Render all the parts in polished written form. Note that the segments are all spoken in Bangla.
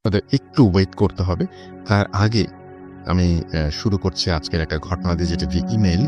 আপনাদের একটু ওয়েট করতে হবে। তার আগে আমি শুরু করছি আজকের একটা ঘটনা দিয়ে, যেটা দিয়ে ইমেইল।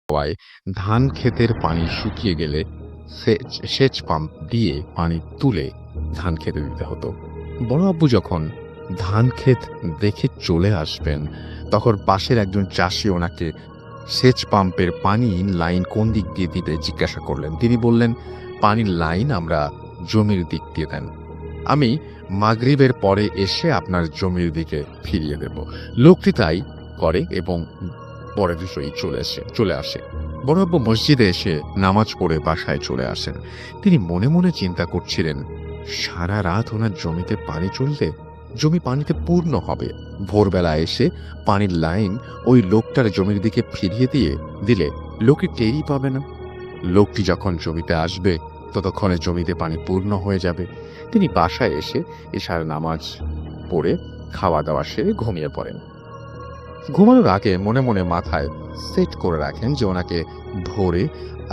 হওয়ায় ধান ক্ষেতের পানি শুকিয়ে গেলে সেচ পাম্প দিয়ে পানি তুলে ধান খেতে দিতে হতো। বড় আব্বু যখন ধান ক্ষেত দেখে চলে আসবেন, তখন পাশের একজন চাষি ওনাকে সেচ পাম্পের পানি লাইন কোন দিক দিয়ে দিতে জিজ্ঞাসা করলেন। তিনি বললেন, পানির লাইন আমরা জমির দিক দিয়ে দেন। আমি মাগরিবের পরে এসে আপনার জমির দিকে ফিরিয়ে দেব। লোকটি তাই করে এবং পরের বিষয়ই চলে আসে। বড় আব্বু মসজিদে এসে নামাজ পড়ে বাসায় চলে আসেন। তিনি মনে মনে চিন্তা করছিলেন, সারা রাত ওনার জমিতে পানি চললে জমি পানিতে পূর্ণ হবে। ভোরবেলা এসে পানির লাইন ওই লোকটার জমির দিকে ফিরিয়ে দিলে লোকে টেরই পাবে না। লোকটি যখন জমিতে আসবে ততক্ষণে জমিতে পানি পূর্ণ হয়ে যাবে। তিনি বাসায় এসে এশার নামাজ পড়ে খাওয়া দাওয়া সেরে ঘুমিয়ে পড়েন। ঘুমানোর আগে মনে মনে মাথায় সেট করে রাখেন যে ওনাকে ভোরে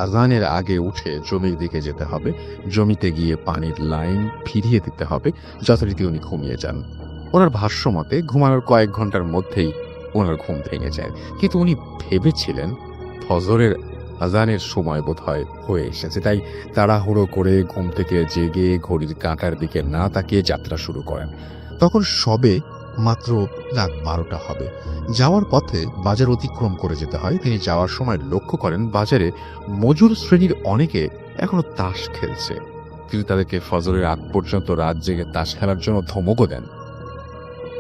আজানের আগে উঠে জমির দিকে যেতে হবে, জমিতে গিয়ে পানির লাইন ফিরিয়ে দিতে হবে। যথারীতি উনি ঘুমিয়ে যান। ওনার ভাষ্য মতে ঘুমানোর কয়েক ঘন্টার মধ্যেই ওনার ঘুম ভেঙে যায়। কিন্তু উনি ভেবেছিলেন ফজরের আজানের সময় বোধহয় হয়ে এসেছে, তাই তাড়াহুড়ো করে ঘুম থেকে জেগে ঘড়ির কাঁটার দিকে না তাকিয়ে যাত্রা শুরু করেন। তখন সবে মাত্র রাত 12টা হবে। যাওয়ার পথে বাজার অতিক্রম করে যেতে হয়। তিনি যাওয়ার সময় লক্ষ্য করেন বাজারে মজুর শ্রেণীর অনেকে এখনো তাস খেলছে। তিনি তাদেরকে ফজরের আগ পর্যন্ত রাত জেগে তাস খেলার জন্য ধমকও দেন।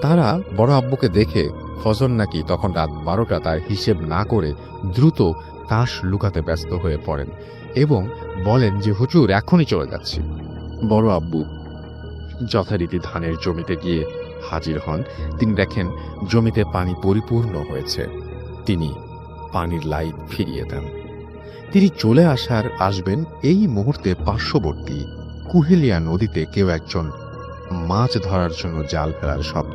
তারা বড় আব্বুকে দেখে ফজর নাকি তখন রাত 12টা তার হিসেব না করে দ্রুত তাস লুকাতে ব্যস্ত হয়ে পড়েন এবং বলেন যে, হুজুর এখনই চলে যাচ্ছি। বড় আব্বু যথারীতি ধানের জমিতে গিয়ে হাজির হন। তিনি দেখেন জমিতে পানি পরিপূর্ণ হয়েছে। তিনি পানির লাইন ফিরিয়ে দেন। তিনি চলে আসবেন এই মুহূর্তে পার্শ্ববর্তী কুহেলিয়া নদীতে কেউ একজন মাছ ধরার জন্য জাল ফেলার শব্দ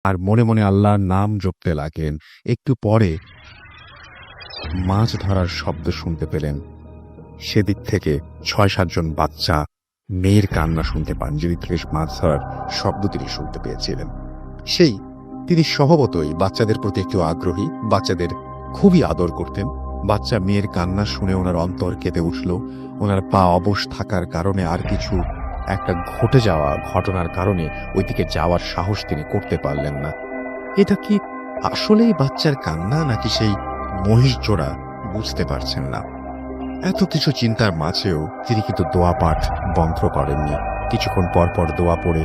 আর মনে মনে আল্লাহর নাম জপতে লাগলেন। একটু পরে মাছ ধরার শব্দ শুনতে পেলেন। সেদিক থেকে ৬-৭ জন বাচ্চা মেয়ের কান্না শুনতে পান, যেদিক থেকে মাছ ধরার শব্দ তিনি শুনতে পেয়েছিলেন। তিনি স্বভাবতই বাচ্চাদের প্রতি একটু আগ্রহী, বাচ্চাদের খুবই আদর করতেন। বাচ্চা মেয়ের কান্না শুনে ওনার অন্তর কেঁপে উঠল। ওনার পা অবশ থাকার কারণে আর কিছু একটা ঘটে যাওয়া ঘটনার কারণে ওইদিকে যাওয়ার সাহস তিনি করতে পারলেন না। এটা কি আসলেই বাচ্চার কান্না নাকি সেই মহিষ জোড়া, বুঝতে পারছেন না। এত কিছু চিন্তার মাঝেও তিনি কিন্তু দোয়া পাঠ বন্ধ করেননি। কিছুক্ষণ পর পর দোয়া পড়ে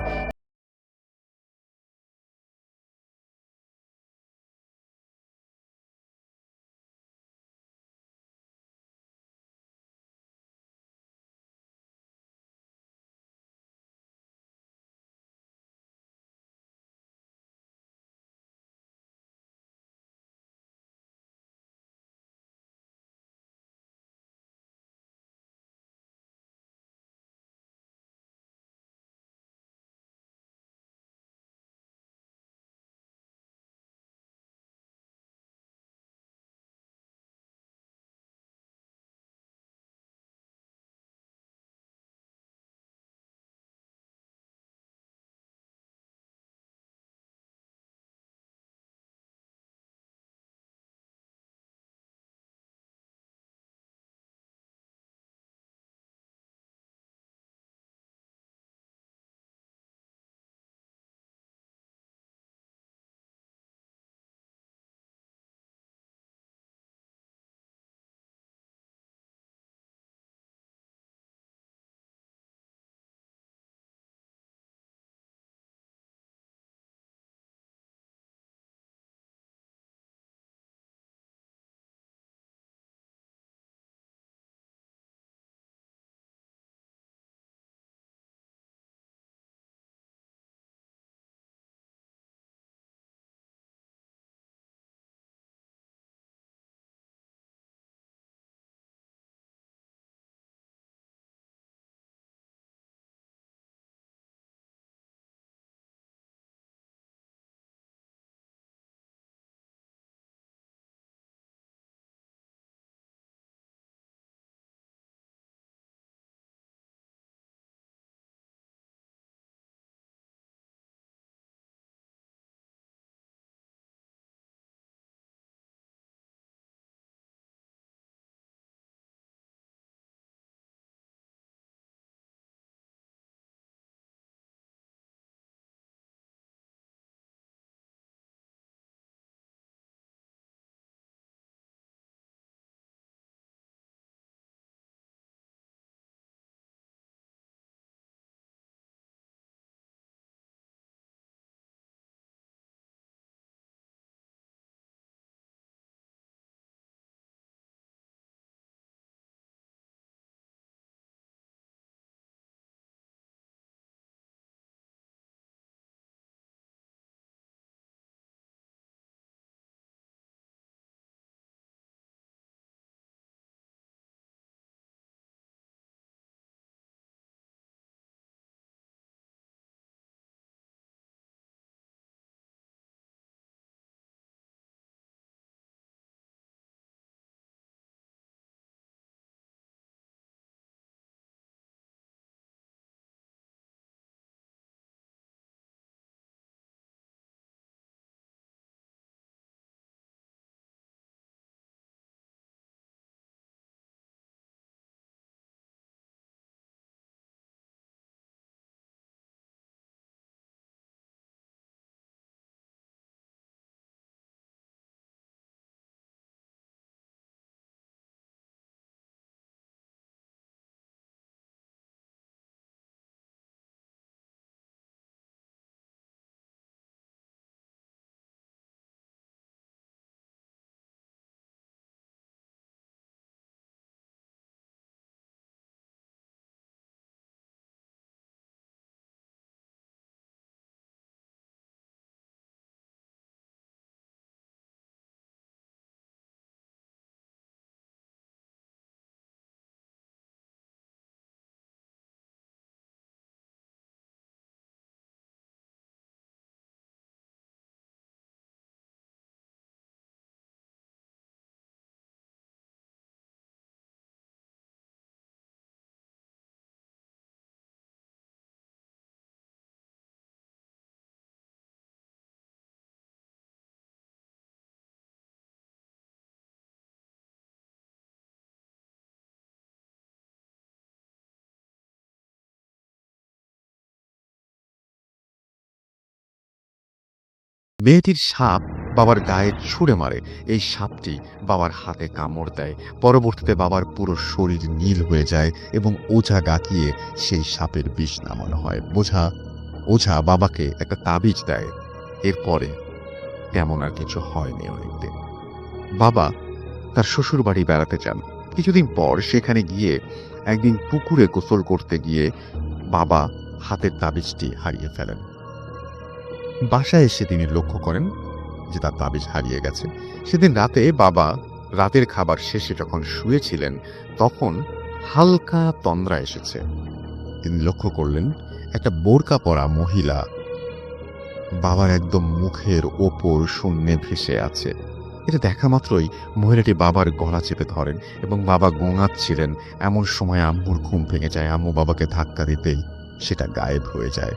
মেয়েটির সাপ বাবার গায়ে ছুঁড়ে মারে। এই সাপটি বাবার হাতে কামড় দেয়। পরবর্তীতে বাবার পুরো শরীর নীল হয়ে যায় এবং ওঝা গাকিয়ে সেই সাপের বিষ নামানো হয়। ওঝা বাবাকে একটা তাবিজ দেয়। এরপরে তেমন আর কিছু হয়নি অনেকদিন। বাবা তার শ্বশুরবাড়ি বেড়াতে যান। কিছুদিন পর সেখানে গিয়ে একদিন পুকুরে গোসল করতে গিয়ে বাবা হাতের তাবিজটি হারিয়ে ফেলেন। বাসায় এসে তিনি লক্ষ্য করেন যে তার তাবিজ হারিয়ে গেছে। সেদিন রাতে বাবা রাতের খাবার শেষে যখন শুয়েছিলেন, তখন হালকা তন্দ্রা এসেছে। তিনি লক্ষ্য করলেন একটা বোরকা পরা মহিলা বাবার একদম মুখের ওপর শূন্যে ভেসে আছে। এটা দেখা মাত্রই মহিলাটি বাবার গলা চেপে ধরেন এবং বাবা গোঙাচ্ছিলেন। এমন সময় আম্মুর ঘুম ভেঙে যায়। আম্মু বাবাকে ধাক্কা দিতেই সেটা গায়েব হয়ে যায়।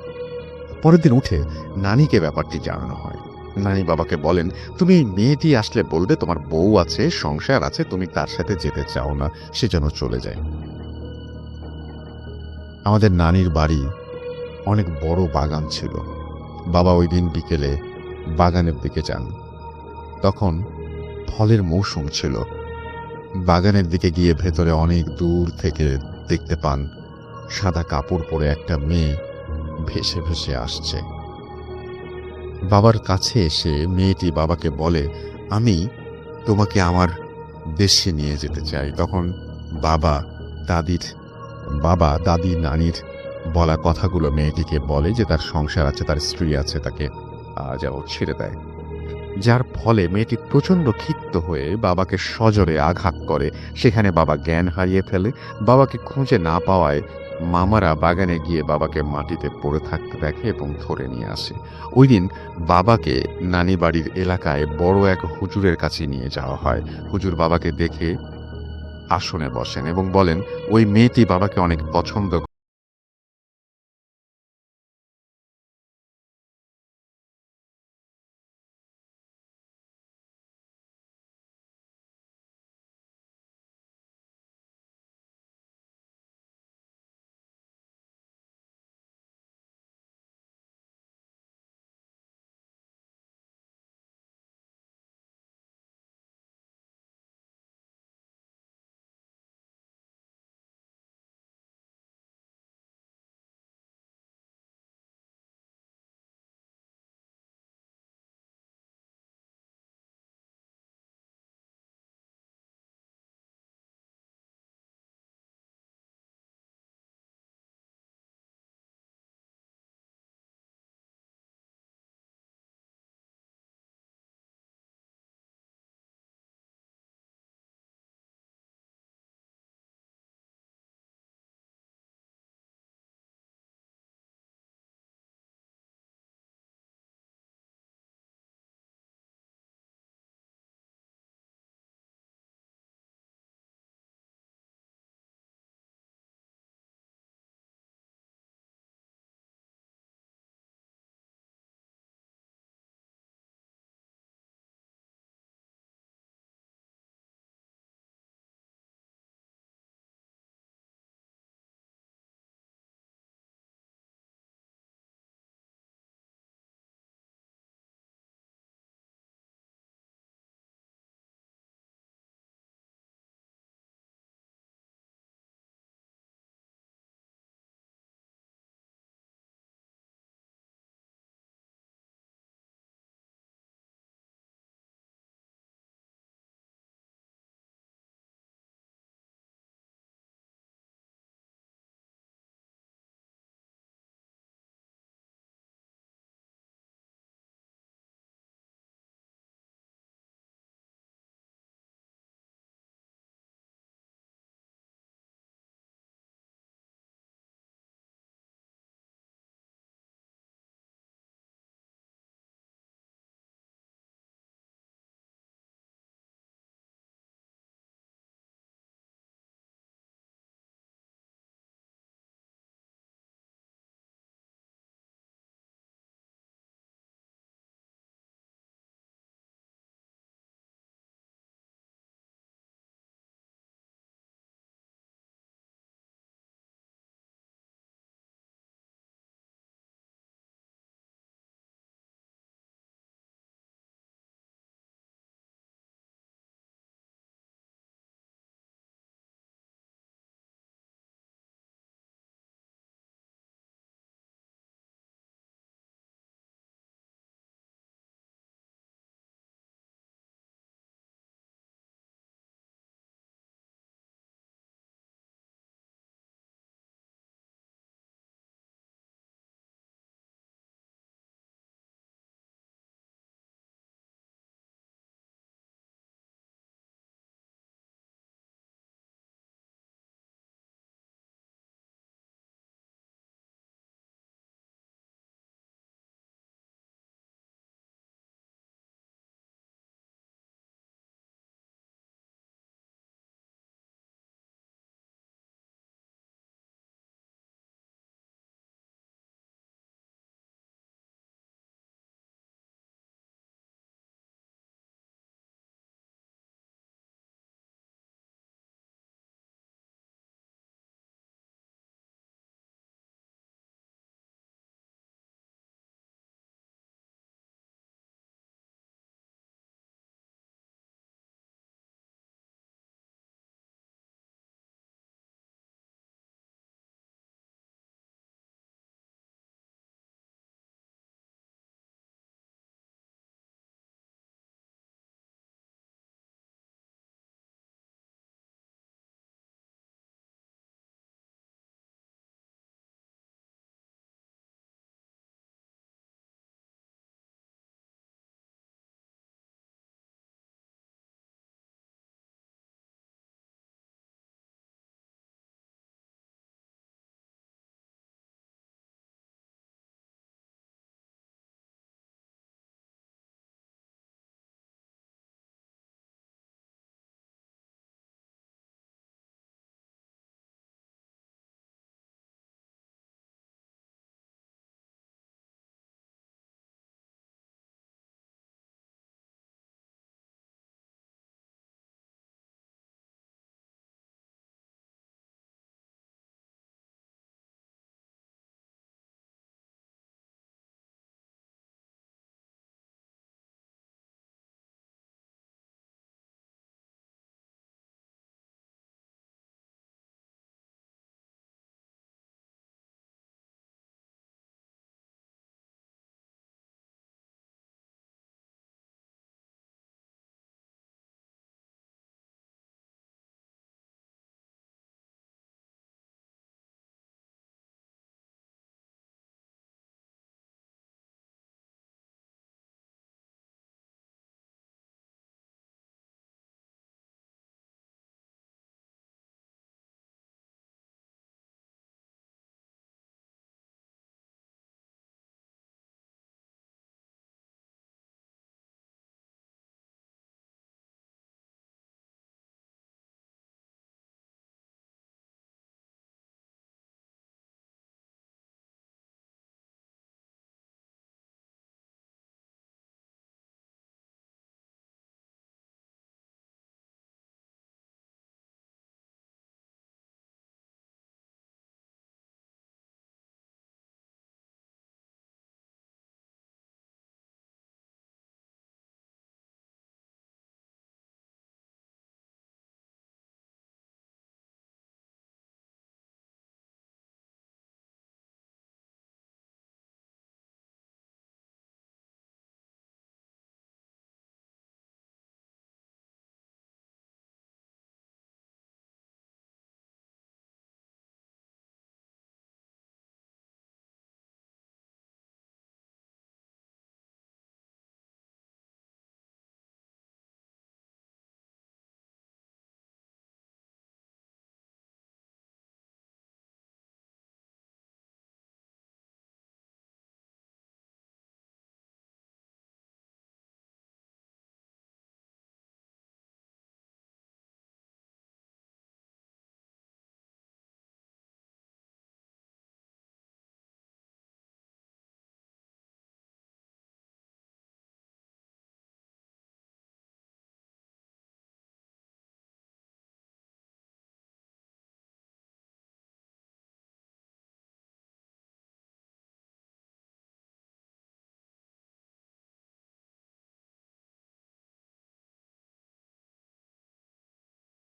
পরের দিন উঠে নানিকে ব্যাপারটি জানানো হয়। নানি বাবাকে বলেন, তুমি এই মেয়েটি আসলে বলবে তোমার বউ আছে, সংসার আছে, তুমি তার সাথে যেতে চাও না, সে যেন চলে যায়। আমাদের নানির বাড়ি অনেক বড় বাগান ছিল। বাবা ওই দিন বিকেলে বাগানের দিকে যান। তখন ফলের মৌসুম ছিল। বাগানের দিকে গিয়ে ভেতরে অনেক দূর থেকে দেখতে পান সাদা কাপড় পরে একটা মেয়ে ভেসে ভেসে আসছে। বাবার কাছে এসে মেয়েটি বাবাকে বলে, আমি তোমাকে আমার দেশে নিয়ে যেতে চাই। তখন বাবা দাদির দাদি নানির বলা কথাগুলো মেয়েটিকে বলে যে তার সংসার আছে, তার স্ত্রী আছে, তাকে যেন ছেড়ে দেয়। যার ফলে মেয়েটি প্রচণ্ড ক্ষিপ্ত হয়ে বাবাকে সজোরে আঘাত করে। সেখানে বাবা জ্ঞান হারিয়ে ফেলে। বাবাকে খুঁজে না পাওয়ায় মামারা বাগানে গিয়ে বাবাকে মাটিতে পড়ে থাকতে দেখে এবং ধরে নিয়ে আসে। ওই দিন বাবাকে নানি বাড়ির এলাকায় বড় এক হুজুরের কাছে নিয়ে যাওয়া হয়। হুজুর বাবাকে দেখে আসনে বসেন এবং বলেন, ওই মেয়েটি বাবাকে অনেক পছন্দ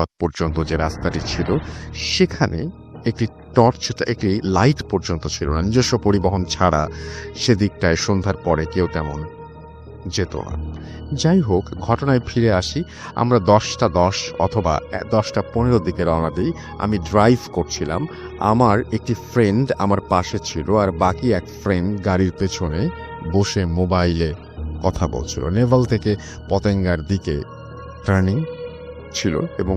ফুটপাত পর্যন্ত যে রাস্তাটি ছিল, সেখানে একটি একটি লাইট পর্যন্ত ছিল না। নিজস্ব পরিবহন ছাড়া সেদিকটায় সন্ধ্যার পরে কেউ তেমন যেত না। যাই হোক, ঘটনায় ফিরে আসি। আমরা 10টা 10 অথবা 10টা 15 দিকে রওনা দিই। আমি ড্রাইভ করছিলাম। আমার একটি ফ্রেন্ড আমার পাশে ছিল, আর বাকি এক ফ্রেন্ড গাড়ির পেছনে বসে মোবাইলে কথা বলছিল। নেভাল থেকে পতেঙ্গার দিকে টার্নিং ছিল এবং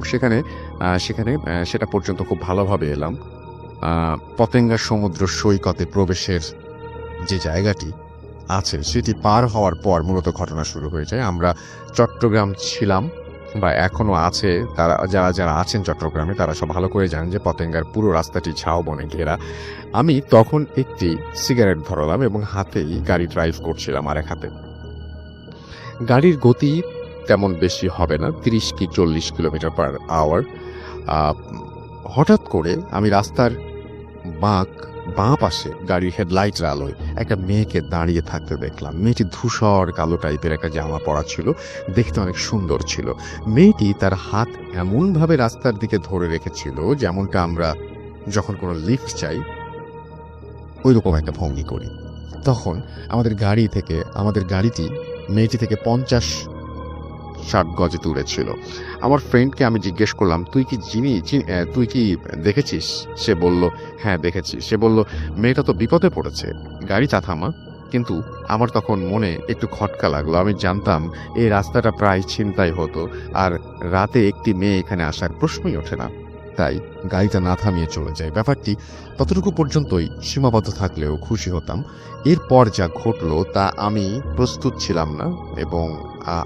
সেটা পর্যন্ত খুব ভালোভাবে এলাম। পতেঙ্গা সমুদ্র সৈকতে প্রবেশের যে জায়গাটি আছে সেটি পার হওয়ার পর মূলত ঘটনা শুরু হয়ে যায়। আমরা চট্টগ্রাম ছিলাম বা এখনো আছে, তারা যারা আছেন চট্টগ্রামে তারা সব ভালো করে জানেন যে পতেঙ্গার পুরো রাস্তাটি ঝাউবনে ঘেরা। আমি তখন একটি সিগারেট ধরালাম এবং হাতেই গাড়ি ড্রাইভ করছিলাম আরেক হাতে। গাড়ির গতি তেমন বেশি হবে না, 30 কি 40 কিলোমিটার/আওয়ার। হঠাৎ করে আমি রাস্তার বাঁ পাশে গাড়ির হেডলাইটের আলোয় একটা মেয়েকে দাঁড়িয়ে থাকতে দেখলাম। মেয়েটি ধূসর কালো টাইপের একটা জামা পরা ছিল, দেখতে অনেক সুন্দর ছিল। মেয়েটি তার হাত এমনভাবে রাস্তার দিকে ধরে রেখেছিল যেমনটা আমরা যখন কোনো লিফট চাই ওইরকম একটা ভঙ্গি করি। তখন আমাদের গাড়িটি মেয়েটি থেকে 50-60 গজে দূরে ছিল। আমার ফ্রেন্ডকে আমি জিজ্ঞেস করলাম, তুই কি দেখেছিস? সে বলল, হ্যাঁ দেখেছি। সে বলল, মেয়েটা তো বিপদে পড়েছে, গাড়িটা থামা। কিন্তু আমার তখন মনে একটু খটকা লাগলো। আমি জানতাম এই রাস্তাটা প্রায় ছিনতাই হতো, আর রাতে একটি মেয়ে এখানে আসার প্রশ্নই ওঠে না। তাই গাড়িটা না থামিয়ে চলে যায়। ব্যাপারটি ততটুকু পর্যন্তই সীমাবদ্ধ থাকলেও খুশি হতাম। এরপর যা ঘটলো তা আমি প্রস্তুত ছিলাম না এবং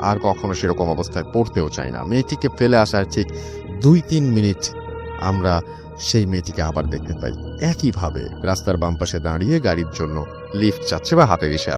আর কখনো সেরকম অবস্থায় পড়তেও চাই না। মেয়েটিকে ফেলে আসার ঠিক 2-3 মিনিট আমরা সেই মেয়েটিকে আবার দেখতে পাই, একইভাবে রাস্তার বাম পাশে দাঁড়িয়ে গাড়ির জন্য লিফট চাচ্ছে বা হাতের ইশারা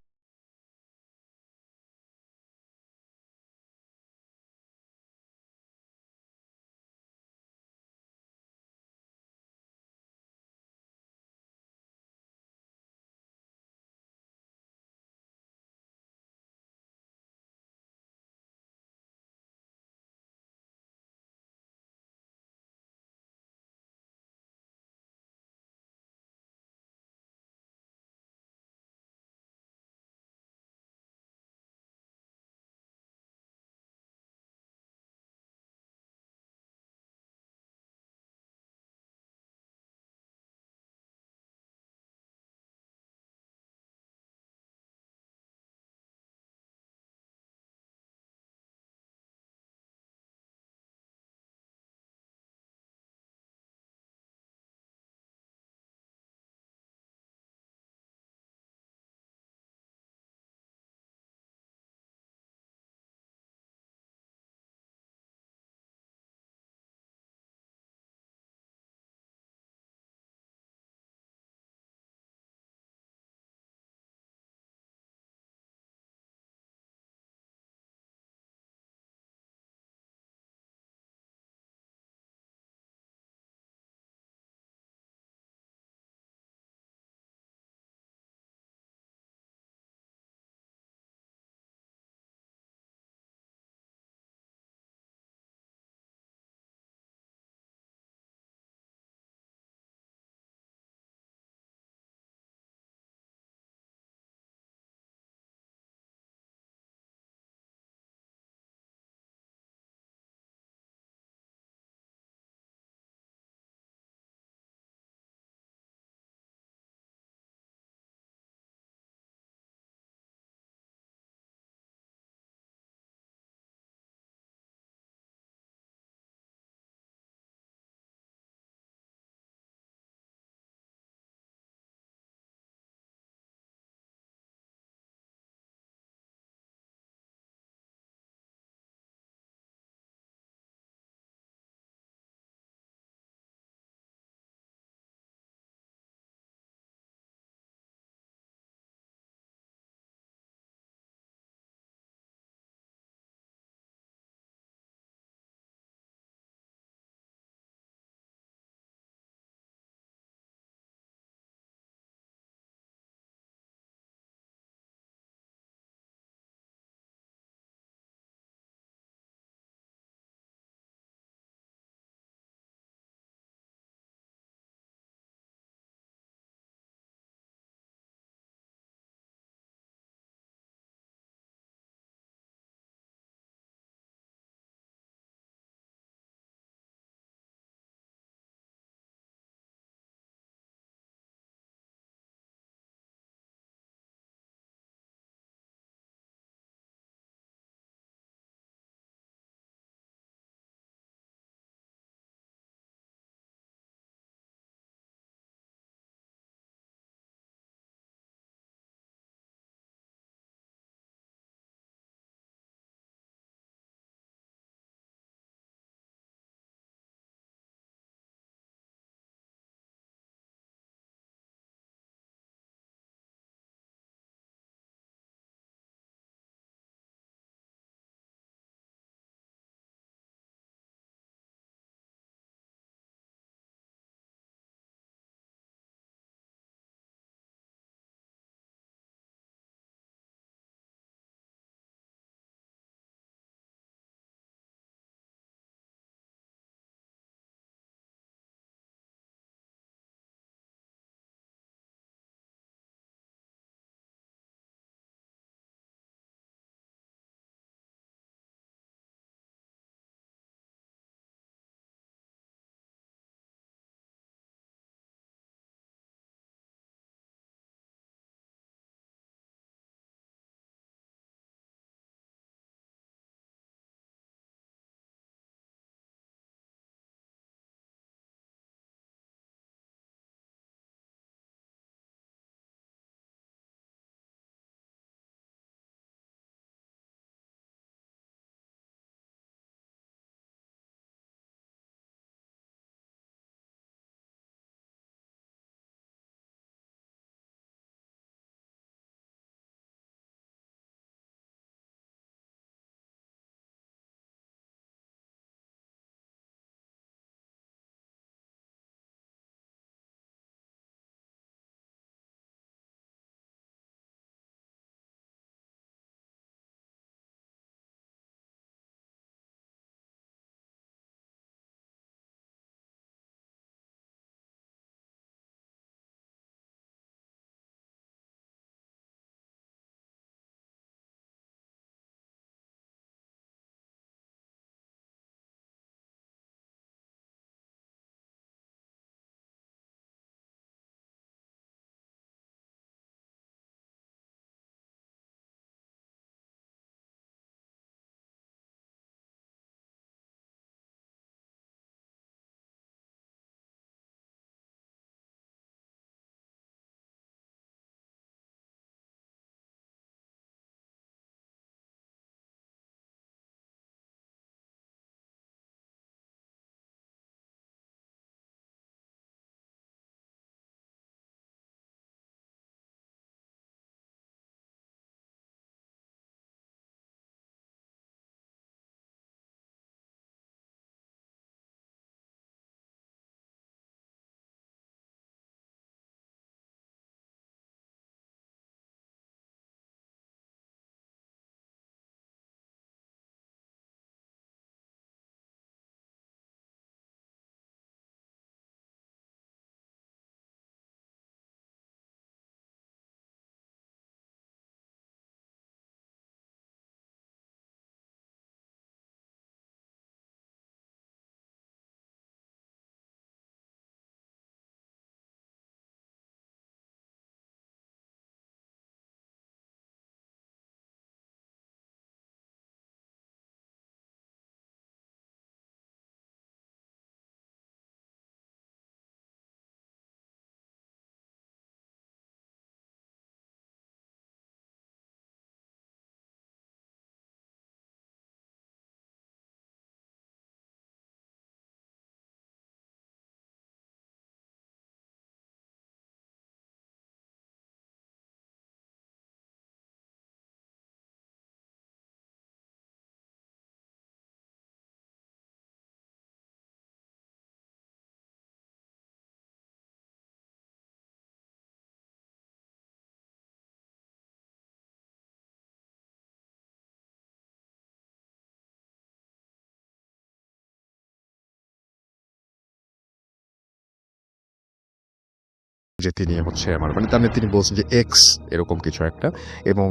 যে তিনি হচ্ছে আমার মানে তার মানে তিনি বলছেন যে এক্স এরকম কিছু একটা এবং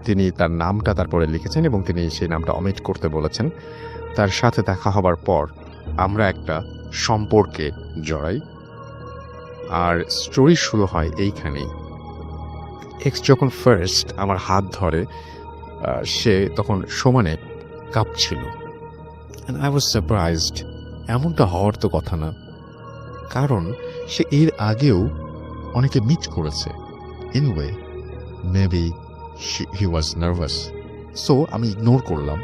তিনি তার নামটা তারপরে লিখেছেন এবং তিনি সেই নামটা omit করতে বলেছেন। তার সাথে দেখা হবার পর আমরা একটা সম্পর্কে জড়াই। আর স্টোরি শুরু হয় এইখানেই। এক্স যখন ফার্স্ট আমার হাত ধরে সে তখন সমানে কাঁপছিল। And I was surprised. এমনটা হওয়ার তো কথা না। কারণ সে এর আগেও অনেকে মিট করেছে। Anyway, maybe he was nervous. So আমি ইগনোর করলাম।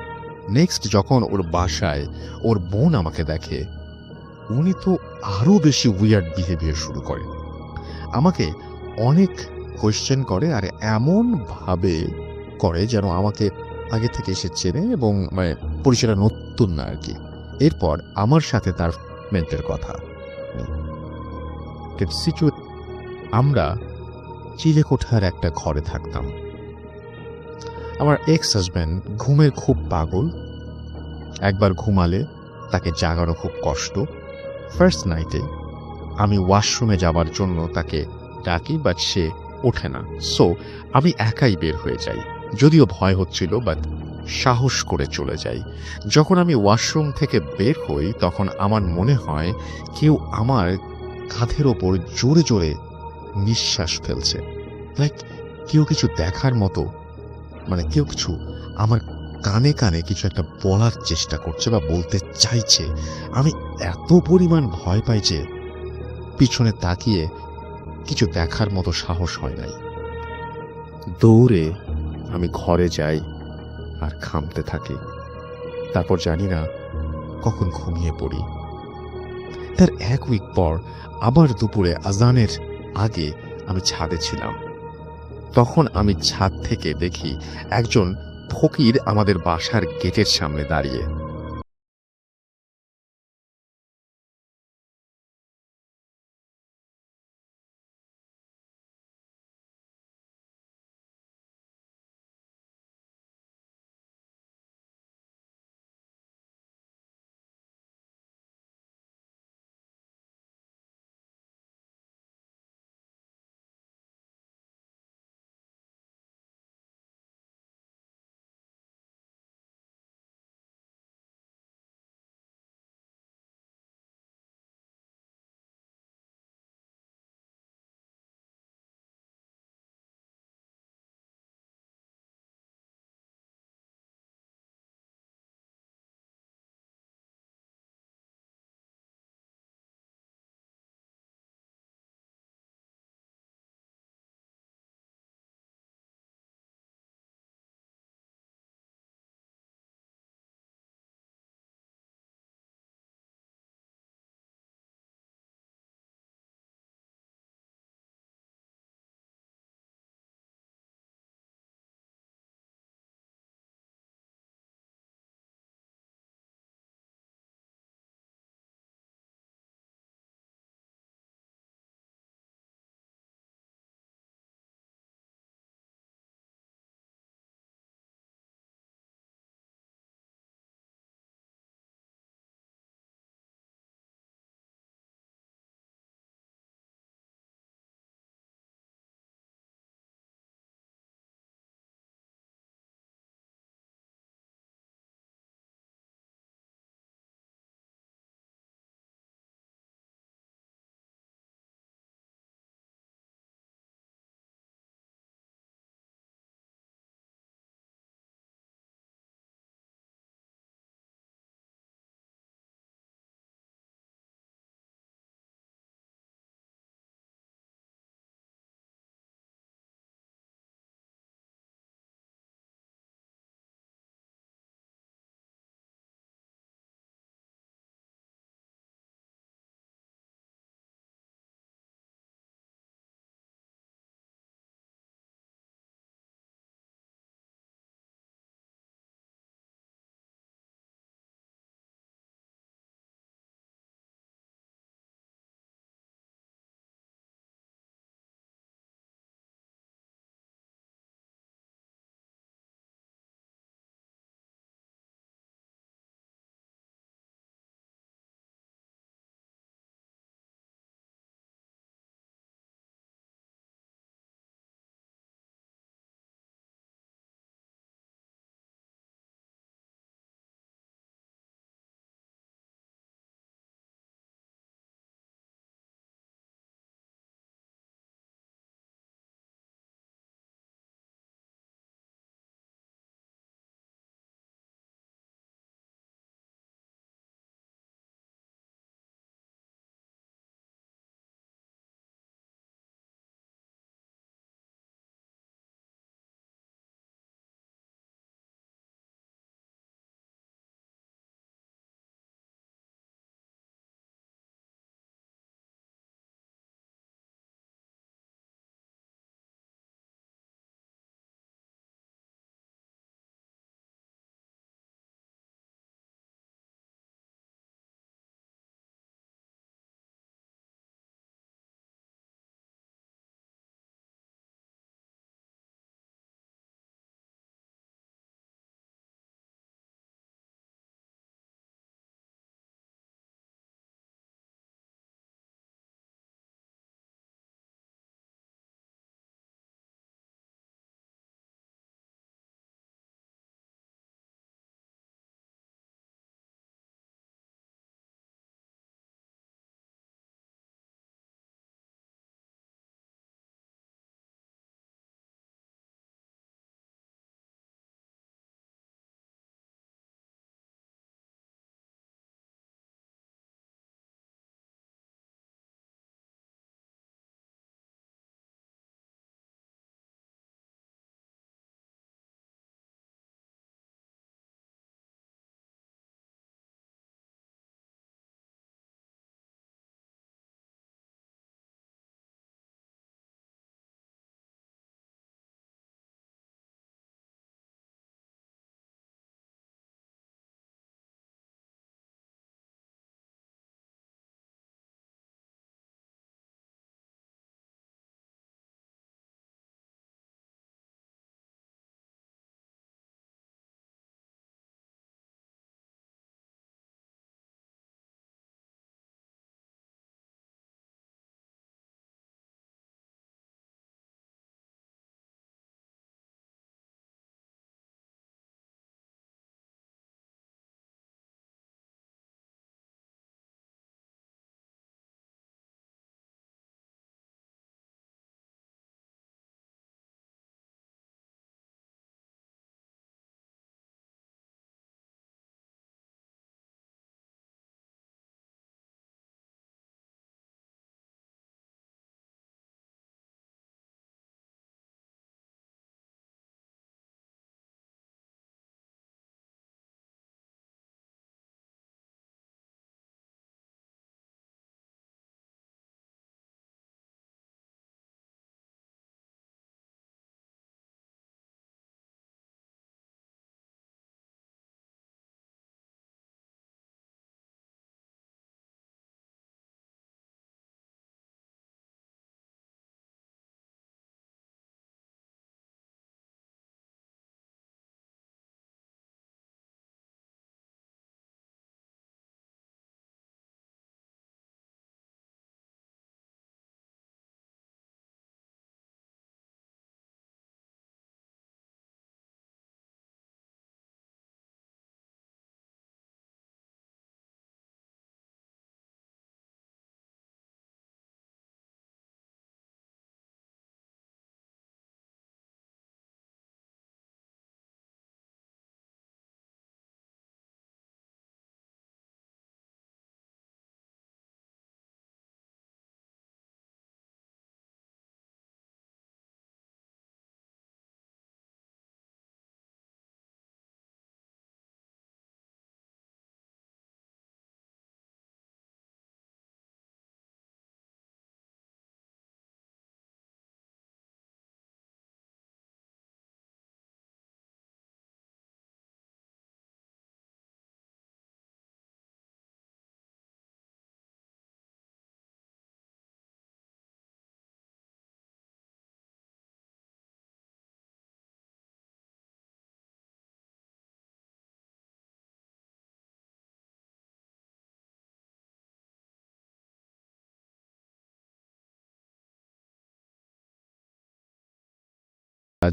নেক্সট যখন ওর বাসায় ওর বোন আমাকে দেখে, উনি তো আরো বেশি উইয়ার্ড বিহেভিয়ার শুরু করে। আমাকে অনেক কোয়েশ্চেন করে আর এমন ভাবে করে যেন আমাকে আগে থেকে সে চেনে এবং মানে পরিচয়টা নতুন না আর কি। এরপর আমার সাথে তার মেন্টের কথা। আমরা চিলেকোঠার একটা ঘরে থাকতাম। আমার এক্স হাজব্যান্ড ঘুমের খুব পাগল। একবার ঘুমালে তাকে জাগানো খুব কষ্ট। ফার্স্ট নাইটে আমি ওয়াশরুমে যাবার জন্য তাকে ডাকি বাট সে ওঠে না। সো আমি একাই বের হয়ে যাই, যদিও ভয় হচ্ছিল বাট সাহস করে চলে যাই। যখন আমি ওয়াশরুম থেকে বের হই তখন আমার মনে হয় কেউ আমার কাঁধের ওপর জোরে জোরে নিঃশ্বাস ফেলছে, লাইক কেউ কিছু দেখার মতো, মানে কেউ কিছু আমার কানে কানে কিছু একটা বলার চেষ্টা করছে বা বলতে চাইছে। আমি এত পরিমাণ ভয় পাই যে পিছনে তাকিয়ে কিছু দেখার মতো সাহস হয় নাই। দৌড়ে আমি ঘরে যাই আর ঘামতে থাকি। তারপর জানি না কখন ঘুমিয়ে পড়ি। তার এক উইক পর আবার দুপুরে আজানের আগে আমি ছাদে ছিলাম। তখন আমি ছাদ থেকে দেখি একজন ফকির আমাদের বাসার গেটের সামনে দাঁড়িয়ে।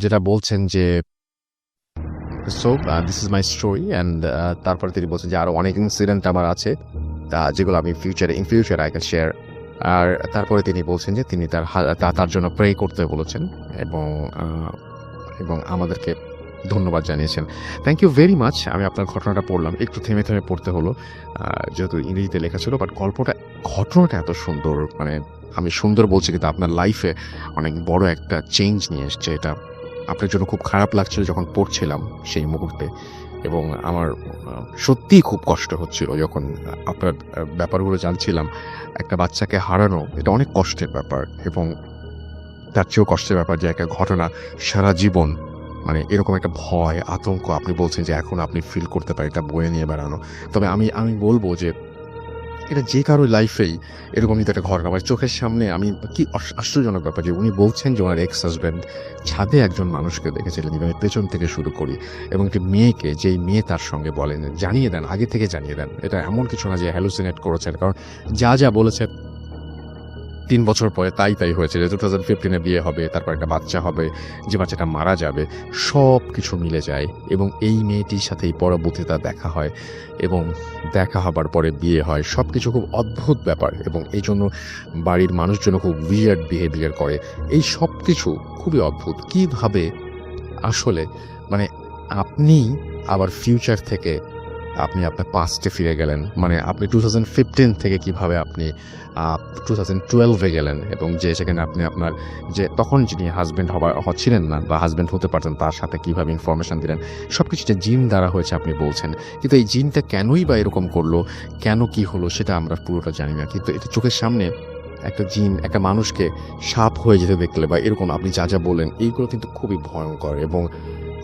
যেটা বলছেন যে so this is my story and তারপরে তিনি বলছেন যে আরো অনেক ইনসিডেন্ট আমার আছে যেগুলো আমি in future I can share. আর তারপরে তিনি বলছেন যে তিনি তার জন্য প্রে করতে বলেছেন এবং এবং আমাদেরকে ধন্যবাদ জানিয়েছেন। Thank you very much. আমি আপনার ঘটনাটা পড়লাম, একটু থেমে থেমে পড়তে হলো যেহেতু ইংরেজিতে লেখা ছিল, বাট ঘটনাটা এত সুন্দর, মানে আমি সুন্দর বলছি কিন্তু আপনার লাইফে অনেক বড় একটা চেঞ্জ নিয়ে এসছে। এটা আপনার জন্য খুব খারাপ লাগছিল যখন পড়ছিলাম সেই মুহূর্তে, এবং আমার সত্যিই খুব কষ্ট হচ্ছিল যখন আপনার ব্যাপারগুলো জানছিলাম। একটা বাচ্চাকে হারানো এটা অনেক কষ্টের ব্যাপার, এবং তার চেয়েও কষ্টের ব্যাপার যে একটা ঘটনা সারা জীবন, মানে এরকম একটা ভয় আতঙ্ক আপনি বলছেন যে এখন আপনি ফিল করতে পারেন এটা বয়ে নিয়ে বেড়ানো। তবে আমি বলবো যে এটা যে কারো লাইফেই এরকম কিন্তু একটা ঘটনা আমার চোখের সামনে। আমি কি আশ্চর্যজনক ব্যাপার যে উনি বলছেন যে ওনার এক্স হাজব্যান্ড ছাদে একজন মানুষকে দেখেছিলেন, এবং পেছন থেকে শুরু করি, এবং একটি মেয়েকে, যেই মেয়ে তার সঙ্গে বলেন জানিয়ে দেন, আগে থেকে জানিয়ে দেন। এটা এমন কিছু না যে হ্যালুসিনেট করেছেন, কারণ যা যা বলেছেন 3 বছর পরে তাই হয়েছে যে 2015-এ বিয়ে হবে, তারপর একটা বাচ্চা হবে, যে বাচ্চাটা মারা যাবে, সব কিছু মিলে যায়। এবং এই মেয়েটির সাথেই পরবর্তীতে তার দেখা হয়, এবং দেখা হবার পরে বিয়ে হয়। সব কিছু খুব অদ্ভুত ব্যাপার, এবং এই জন্য বাড়ির মানুষজন খুব উইয়ার্ড বিহেভিয়ার করে। এই সব কিছু খুবই অদ্ভুত। কিভাবে আসলে, মানে আপনি আবার ফিউচার থেকে আপনি আপনার পাস্টে ফিরে গেলেন, মানে আপনি 2015 থেকে কিভাবে আপনি 2012-এ গেলেন, এবং যে সেখানে আপনি আপনার যে তখন যিনি হাজব্যান্ড হচ্ছিলেন না বা হাজব্যান্ড হতে পারতেন তার সাথে কিভাবে ইনফরমেশন দিলেন, সব কিছু যে জিন দ্বারা হয়েছে আপনি বলছেন। কিন্তু এই জিনটা কেনই বা এরকম করলো, কেন কি হলো সেটা আমরা পুরোটা জানি না। কিন্তু এটা চোখের সামনে একটা জিন একটা মানুষকে সাপ হয়ে যেতে দেখলে বা এরকম আপনি যা যা বললেন, এইগুলো কিন্তু খুবই ভয়ঙ্কর এবং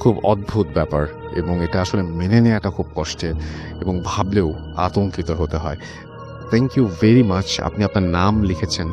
খুব অদ্ভুত ব্যাপার, এবং এটা আসলে মেনে নেওয়াটা খুব কষ্টের, এবং ভাবলেও আতঙ্কিত হতে হয়। Thank you very much. আপনি আপনার নাম লিখেছেন।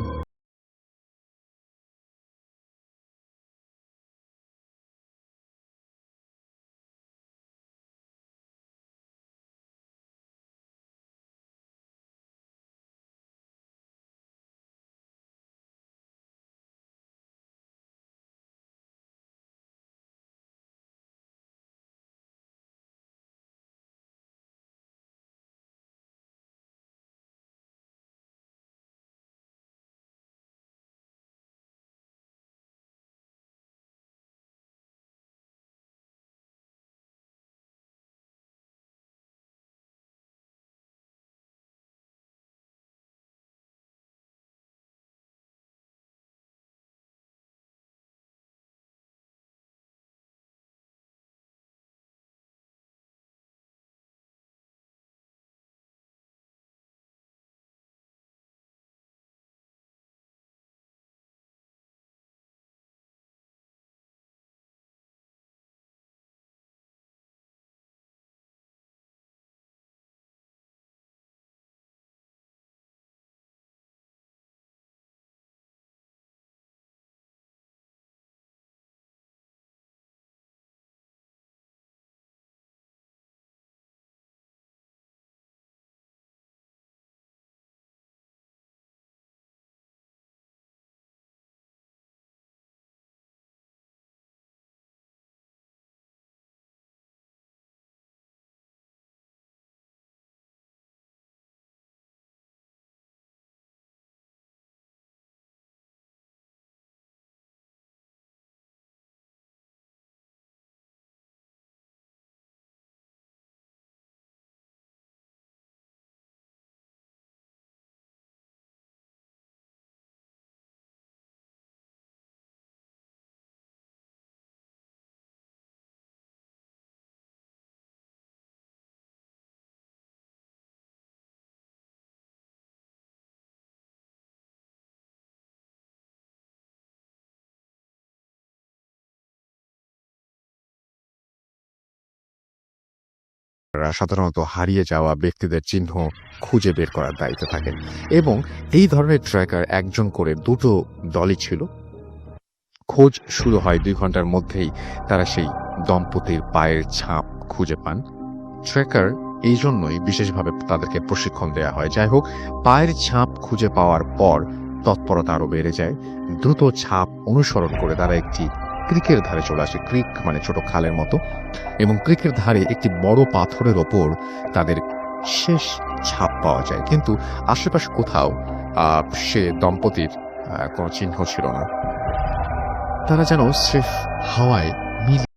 সাধারণত হারিয়ে যাওয়া ব্যক্তিদের চিহ্ন খুঁজে বের করার দায়িত্বে থাকেন, এবং এই ধরনের ট্র্যাকার একজন করে দুটো দলই ছিল। খোঁজ শুরু হয় 2 ঘন্টার মধ্যেই তারা সেই দম্পতির পায়ের ছাপ খুঁজে পান। ট্র্যাকার এই জন্যই বিশেষভাবে তাদেরকে প্রশিক্ষণ দেওয়া হয়। যাই হোক, পায়ের ছাপ খুঁজে পাওয়ার পর তৎপরতা আরো বেড়ে যায়। দ্রুত ছাপ অনুসরণ করে তারা একটি ক্রিকের ধারে চলে আসে। ক্রিক মানে ছোট খালের মতো, এবং ক্রিকের ধারে একটি বড় পাথরের ওপর তাদের শেষ ছাপ পাওয়া যায়। কিন্তু আশেপাশে কোথাও সে দম্পতির কোনো চিহ্ন ছিল না। তারা যেন স্রেফ হাওয়ায় মিলিয়ে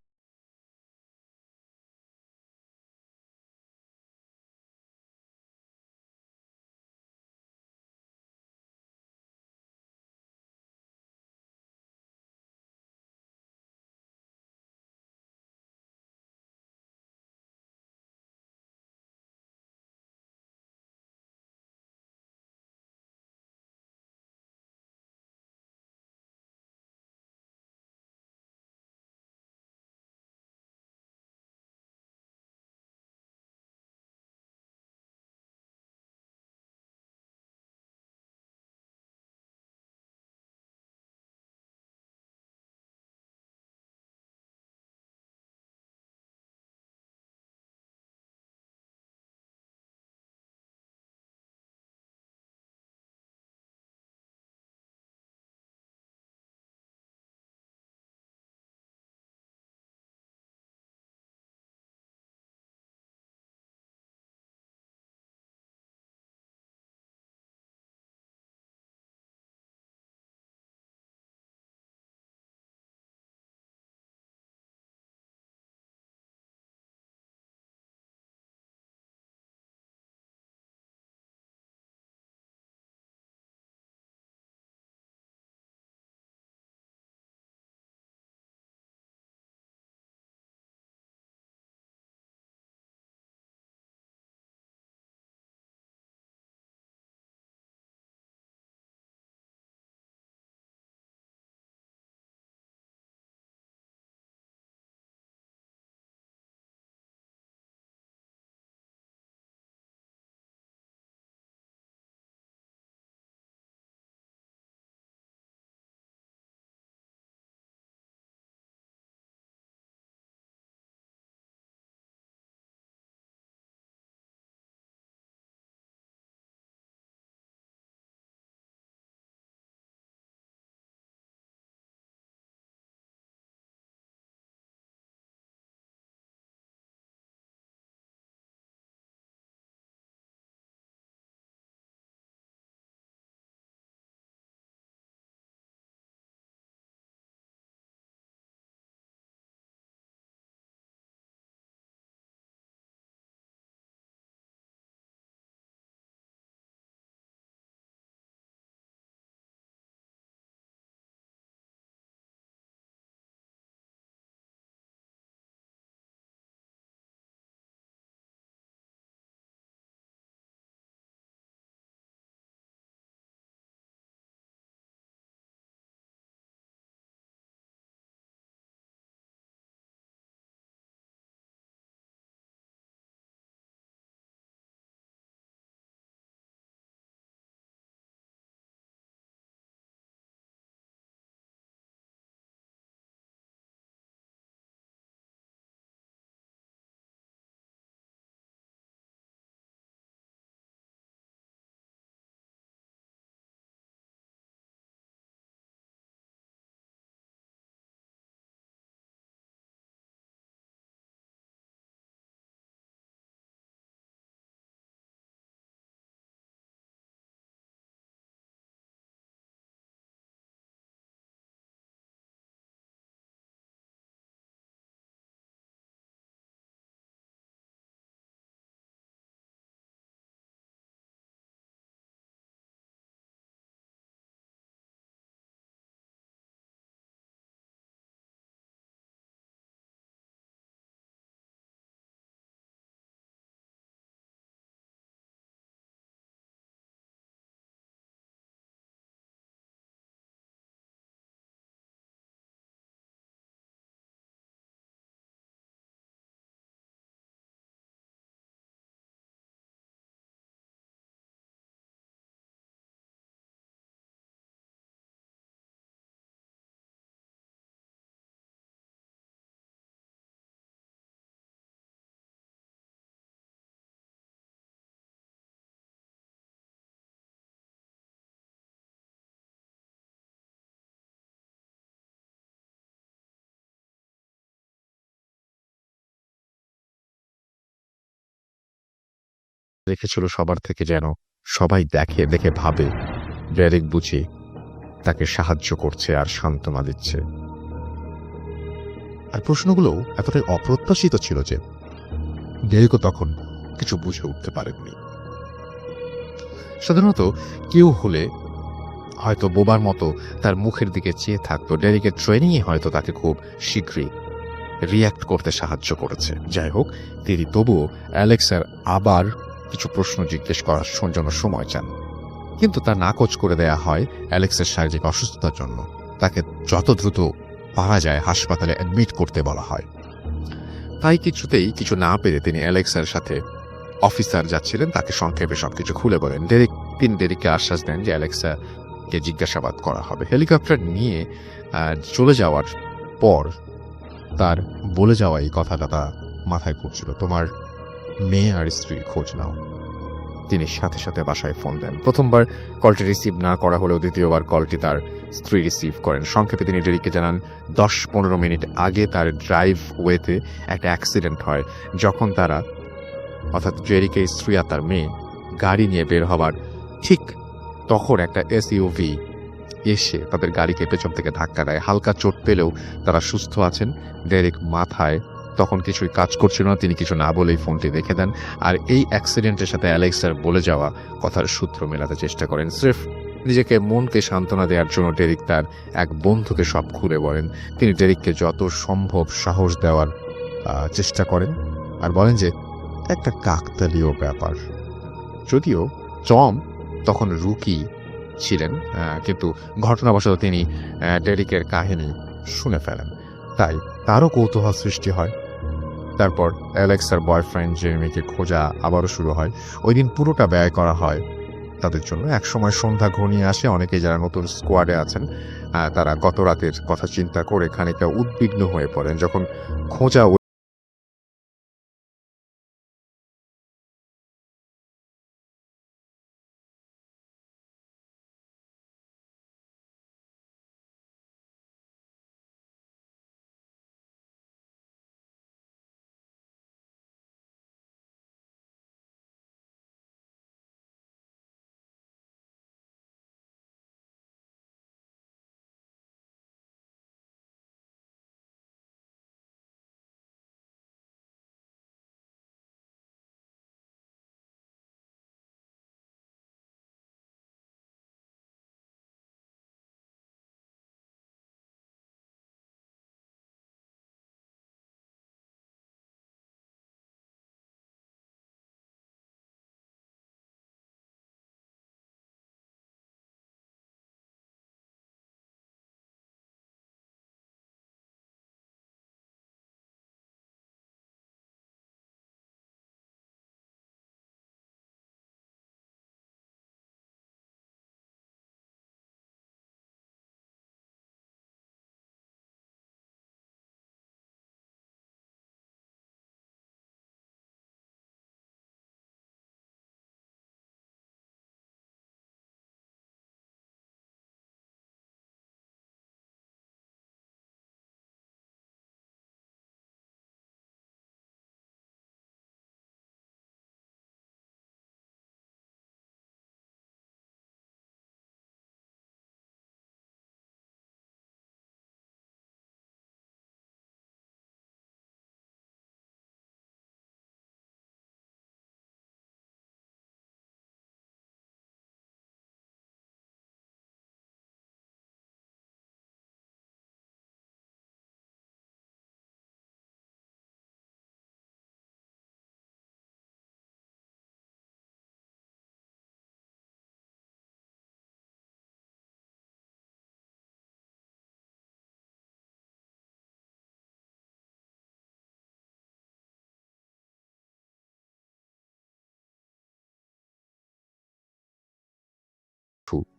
রেখেছিল সবার থেকে, যেন সবাই দেখে ভাবে ডেরেক বুঝি তাকে সাহায্য করছে আর সান্ত্বনা দিচ্ছে। আর প্রশ্নগুলো এতটাই অপ্রত্যাশিত ছিল যে ডেরেকও তখন কিছু বুঝে উঠতে পারেননি। সাধারণত কেউ হলে হয়তো বোবার মতো তার মুখের দিকে চেয়ে থাকতো। ডেরেকের ট্রেনিংই হয়তো তাকে খুব শীঘ্রই রিয়্যাক্ট করতে সাহায্য করেছে। যাই হোক, তিনি তবুও অ্যালেক্সার আবার কিছু প্রশ্ন জিজ্ঞেস করার জন্য সময় চান, কিন্তু তা নাকচ করে দেয়া হয় অ্যালেক্সের শারীরিক অসুস্থতার জন্য। তাকে যত দ্রুত পারা যায় হাসপাতালে অ্যাডমিট করতে বলা হয়। তাই কিছু না পেরে তিনি অ্যালেক্সার সাথে অফিসার যাচ্ছিলেন তাকে সংক্ষেপে সবকিছু খুলে বলেন। তিনি ডেরেককে আশ্বাস দেন যে অ্যালেক্সাকে জিজ্ঞাসাবাদ করা হবে। হেলিকপ্টার নিয়ে চলে যাওয়ার পর তার বলে যাওয়া এই কথাটা তার মাথায় ঘুরছিল, তোমার মেয়ে আর স্ত্রীর খোঁজ নাও। তিনি সাথে সাথে বাসায় ফোন দেন। প্রথমবার কলটি রিসিভ না করা হলেও দ্বিতীয়বার কলটি তার স্ত্রী রিসিভ করেন। সংক্ষেপে তিনি ডেরিককে জানান 10-15 মিনিট আগে তার ড্রাইভ ওয়েতে একটা অ্যাক্সিডেন্ট হয়। যখন তারা, অর্থাৎ ডেরিকের স্ত্রী আর তার মেয়ে গাড়ি নিয়ে বের হবার ঠিক তখন একটা এসইউভি এসে তাদের গাড়িকে পেছন থেকে ধাক্কা দেয়। হালকা চোট পেলেও তারা সুস্থ আছেন। ডেরেক মাথায় তখন কিছুই কাজ করছিল না, তিনি কিছু না বলেই ফোনটি রেখে দেন। আর এই অ্যাক্সিডেন্টের সাথে অ্যালেক্সার বলে যাওয়া কথার সূত্র মেলাতে চেষ্টা করেন। স্রেফ নিজেকে মনকে সান্ত্বনা দেওয়ার জন্য ডেরিক তার এক বন্ধুকে সব খুলে বলেন। তিনি ডেরিককে যত সম্ভব সাহস দেওয়ার চেষ্টা করেন আর বলেন যে একটা কাকতালীয় ব্যাপার। যদিও টম তখন রুকি ছিলেন, কিন্তু ঘটনাবশত তিনি ডেরিকের কাহিনী শুনে ফেলেন, তাই তারও কৌতূহল সৃষ্টি হয়। তারপর অ্যালেক্সার বয়ফ্রেন্ড জেরেমিকে খোঁজা আবারও শুরু হয়। ওই দিন পুরোটা ব্যয় করা হয় তাদের জন্য। একসময় সন্ধ্যা ঘনিয়ে আসে। অনেকেই যারা নতুন স্কোয়াডে আছেন তারা গত রাতের কথা চিন্তা করে খানিকটা উদ্বিগ্ন হয়ে পড়েন। যখন খোঁজা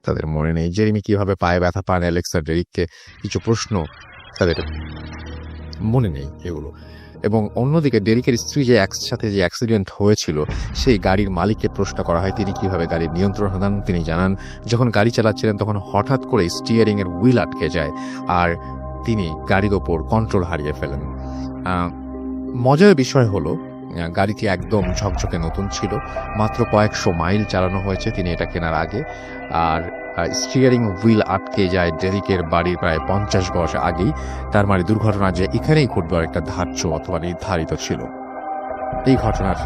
তাদের মনে নেই। জেরেমি কিভাবে পায়ে ব্যথা পান, অ্যালেক্সা ডেরিককে কিছু প্রশ্ন তাদের মনে নেই এগুলো। এবং অন্যদিকে ডেরিকের স্ত্রী সাথে যে অ্যাক্সিডেন্ট হয়েছিল সেই গাড়ির মালিককে প্রশ্ন করা হয় তিনি কিভাবে গাড়ির নিয়ন্ত্রণ হারান। তিনি জানান যখন গাড়ি চালাচ্ছিলেন তখন হঠাৎ করে স্টিয়ারিং এর হুইল আটকে যায় আর তিনি গাড়ির ওপর কন্ট্রোল হারিয়ে ফেলেন। মজার বিষয় হলো গাড়িটি একদম ঝকঝকে নতুন ছিল, মাত্র কয়েকশো মাইল চালানো হয়েছে তিনি এটা কেনার আগে। আর স্টিয়ারিং হুইল আটকে যায় ডেরিকের বাড়ির প্রায় 50 গজ আগেই। তার মানে দুর্ঘটনা যে এখানেই ঘটবে একটা ধার্য অথবা নির্ধারিত ছিল। এই ঘটনার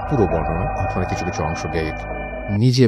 পুরো বর্ণনা, ঘটনার কিছু কিছু অংশ নিজে